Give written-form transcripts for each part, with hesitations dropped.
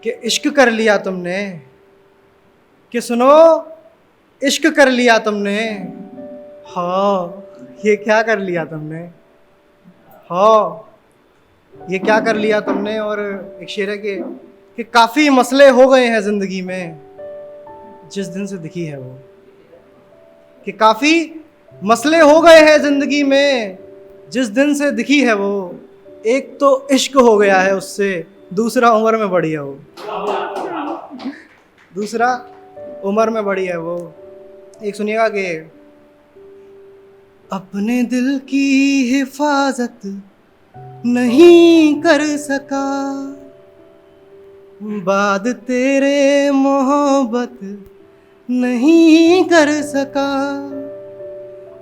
कि इश्क कर लिया तुमने, कि सुनो इश्क कर लिया तुमने। हाँ ये क्या कर लिया तुमने, हाँ ये क्या कर लिया तुमने। और एक शेर है कि काफ़ी मसले हो गए हैं ज़िंदगी में जिस दिन से दिखी है वो। कि काफ़ी मसले हो गए हैं ज़िंदगी में जिस दिन से दिखी है वो। एक तो इश्क हो गया है उससे, दूसरा उम्र में बड़ी है वो। दूसरा उम्र में बड़ी है वो। एक सुनिएगा कि अपने दिल की हिफाजत नहीं कर सका, बाद तेरे मोहब्बत नहीं कर सका।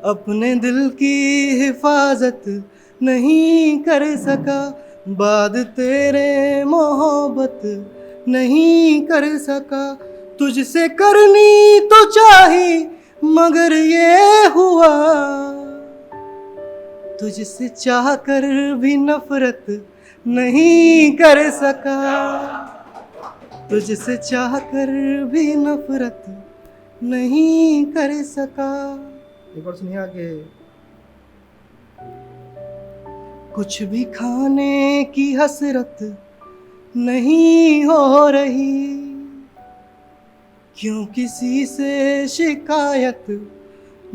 अपने दिल की हिफाजत नहीं कर सका, बाद तेरे मोहब्बत नहीं कर सका। तुझसे करनी तो चाही मगर ये हुआ, तुझसे चाह कर भी नफरत नहीं कर सका। तुझसे चाह कर भी नफरत नहीं कर सका। एक और सुनिए आगे। कुछ भी खाने की हसरत नहीं हो रही, क्यों किसी से शिकायत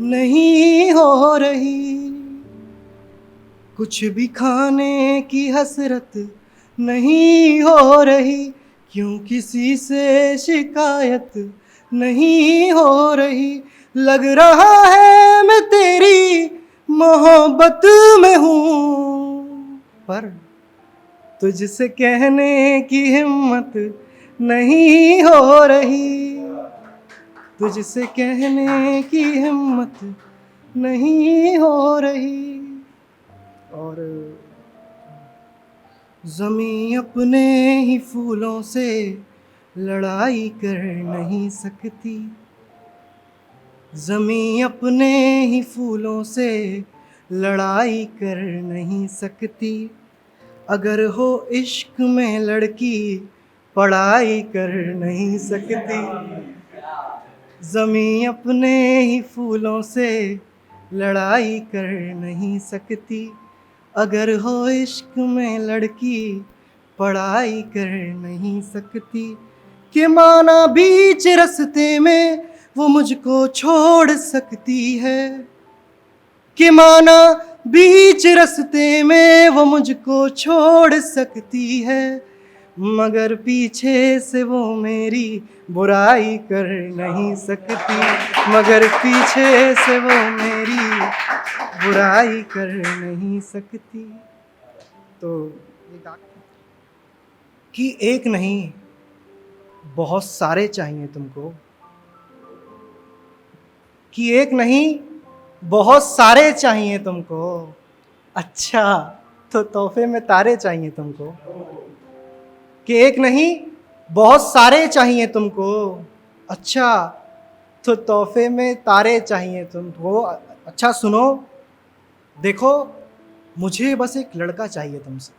नहीं हो रही। कुछ भी खाने की हसरत नहीं हो रही, क्यों किसी से शिकायत नहीं हो रही। लग रहा है मैं तेरी मोहब्बत में हूँ, पर तुझसे कहने की हिम्मत नहीं हो रही। तुझसे कहने की हिम्मत नहीं हो रही। और ज़मीं अपने ही फूलों से लड़ाई कर नहीं सकती। ज़मीं अपने ही फूलों से लड़ाई कर नहीं सकती। अगर हो इश्क में लड़की पढ़ाई कर नहीं सकती। ज़मीं अपने ही फूलों से लड़ाई कर नहीं सकती। अगर हो इश्क में लड़की पढ़ाई कर नहीं सकती। कि माना बीच रास्ते में वो मुझको छोड़ सकती है। कि माना बीच रास्ते में वो मुझको छोड़ सकती है, मगर पीछे से वो मेरी बुराई कर नहीं सकती। मगर पीछे से वो मेरी बुराई कर नहीं सकती। तो कि एक नहीं बहुत सारे चाहिए तुमको। कि एक नहीं बहुत सारे चाहिए तुमको। अच्छा तो तोहफे में तारे चाहिए तुमको। कि एक नहीं बहुत सारे चाहिए तुमको। अच्छा तो तोहफे में तारे चाहिए तुमको। अच्छा सुनो, देखो मुझे बस एक लड़का चाहिए तुमसे।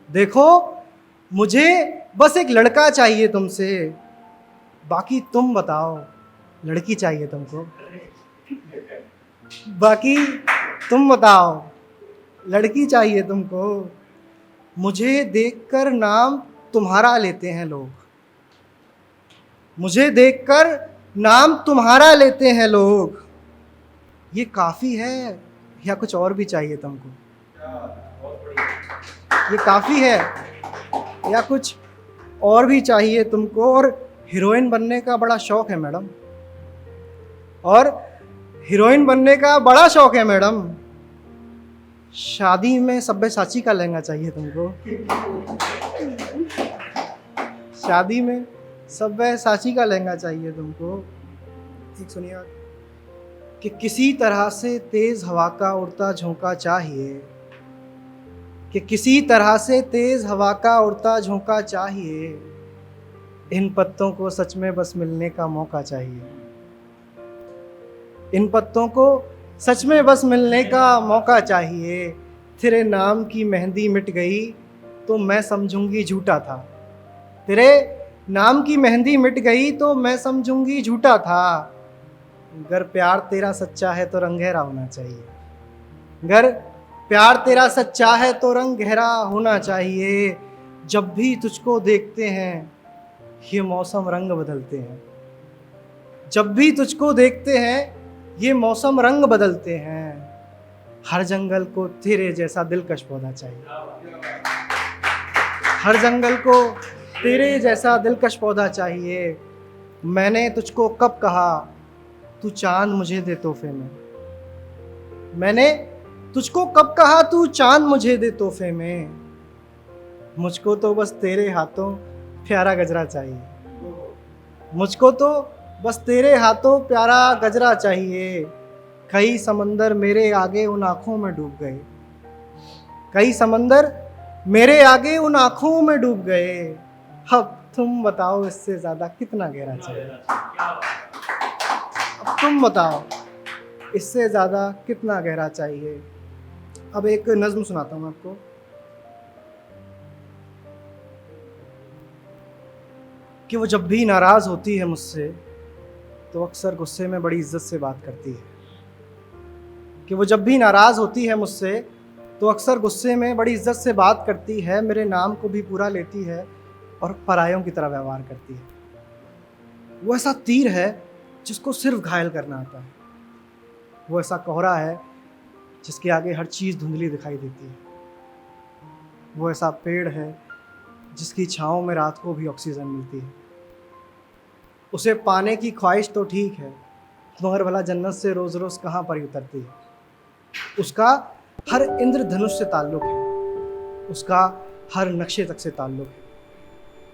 देखो मुझे बस एक लड़का चाहिए तुमसे, बाकी तुम बताओ लड़की चाहिए तुमको। बाकी तुम बताओ लड़की चाहिए तुमको। मुझे देखकर नाम तुम्हारा लेते हैं लोग। मुझे देखकर नाम तुम्हारा लेते हैं लोग। ये काफ़ी है या कुछ और भी चाहिए तुमको? ये काफ़ी है या कुछ और भी चाहिए तुमको? और हीरोइन बनने का बड़ा शौक है मैडम। और हीरोइन बनने का बड़ा शौक है मैडम। शादी में सब्यसाची का लहंगा चाहिए तुमको। शादी में सब्यसाची का लहंगा चाहिए तुमको। एक सुनिए कि किसी तरह से तेज हवा का उड़ता झोंका चाहिए। कि किसी तरह से तेज हवा का उड़ता झोंका चाहिए। इन पत्तों को सच में बस मिलने का मौका चाहिए। इन पत्तों को सच में बस मिलने का मौका चाहिए। तेरे नाम की मेहंदी मिट गई तो मैं समझूंगी झूठा था। तेरे नाम की मेहंदी मिट गई तो मैं समझूंगी झूठा था। अगर प्यार तेरा सच्चा है तो रंग गहरा होना चाहिए। अगर प्यार तेरा सच्चा है तो रंग गहरा होना चाहिए। जब भी तुझको देखते हैं ये मौसम रंग बदलते हैं। जब भी तुझको देखते हैं ये मौसम रंग बदलते हैं। हर जंगल को तेरे जैसा दिलकश पौधा चाहिए। हर जंगल को तेरे जैसा दिलकश पौधा चाहिए। मैंने तुझको कब कहा तू चांद मुझे दे तोहफे में। मैंने तुझको कब कहा तू चांद मुझे दे तोहफे में। मुझको तो बस तेरे हाथों प्यारा गजरा चाहिए। मुझको तो बस तेरे हाथों प्यारा गजरा चाहिए। कई समंदर मेरे आगे उन आँखों में डूब गए। कई समंदर मेरे आगे उन आँखों में डूब गए। अब तुम बताओ इससे ज़्यादा कितना गहरा चाहिए। अब तुम बताओ इससे ज़्यादा कितना गहरा चाहिए। अब एक नज़्म सुनाता हूँ आपको। कि वो जब भी नाराज़ होती है मुझसे तो अक्सर गुस्से में बड़ी इज्जत से बात करती है। कि वो जब भी नाराज़ होती है मुझसे तो अक्सर गुस्से में बड़ी इज्जत से बात करती है। मेरे नाम को भी पूरा लेती है और परायों की तरह व्यवहार करती है। वो ऐसा तीर है जिसको सिर्फ घायल करना आता है। वो ऐसा कोहरा है जिसके आगे हर चीज़ धुंधली दिखाई देती है। वो ऐसा पेड़ है जिसकी छाँव में रात को भी ऑक्सीजन मिलती है। उसे पाने की ख्वाहिश तो ठीक है मगर भला जन्नत से रोज़ रोज़ कहाँ पर ही उतरती है। उसका हर इंद्रधनुष से ताल्लुक़ है। उसका हर नक्शे तक से ताल्लुक़ है।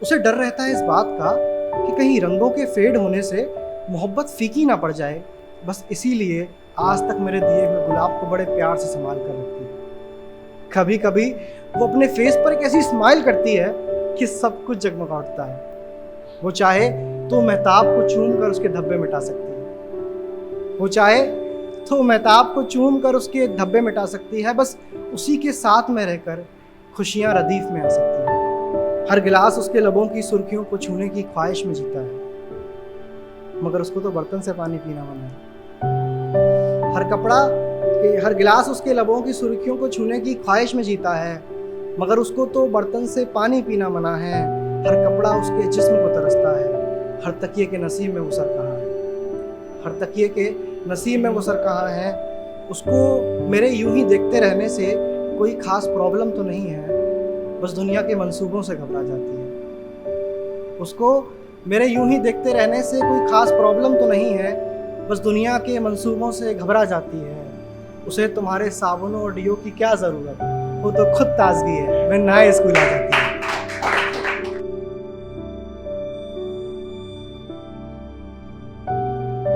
उसे डर रहता है इस बात का कि कहीं रंगों के फेड होने से मोहब्बत फीकी ना पड़ जाए। बस इसीलिए आज तक मेरे दिए हुए गुलाब को बड़े प्यार से संभाल कर रखती है। कभी कभी वो अपने फेस पर एक ऐसी स्माइल करती है कि सब कुछ जगमगा उठता है। वो चाहे तो महताब को चूम कर उसके धब्बे मिटा सकती है। वो चाहे तो महताब को चूम कर उसके धब्बे मिटा सकती है। बस उसी के साथ में रहकर खुशियाँ रदीफ में आ सकती है। हर गिलास उसके लबों की सुर्खियों को छूने की ख्वाहिश में जीता है मगर उसको तो बर्तन से पानी पीना मना है। हर गिलास उसके लबों की सुर्खियों को छूने की ख्वाहिश में जीता है मगर उसको तो बर्तन से पानी पीना मना है। हर कपड़ा उसके जिस्म को तरसता है। हर तकिए के नसीब में वो सर कहाँ है। हर तकिए के नसीब में वो सर कहाँ है। उसको मेरे यूं ही देखते रहने से कोई ख़ास प्रॉब्लम तो नहीं है बस दुनिया के मंसूबों से घबरा जाती है। उसको मेरे यूं ही देखते रहने से कोई ख़ास प्रॉब्लम तो नहीं है बस दुनिया के मंसूबों से घबरा जाती है। उसे तुम्हारे साबुनों और डियो की क्या ज़रूरत, वो तो खुद ताजगी है, मैं नए स्कूल आ जाती है।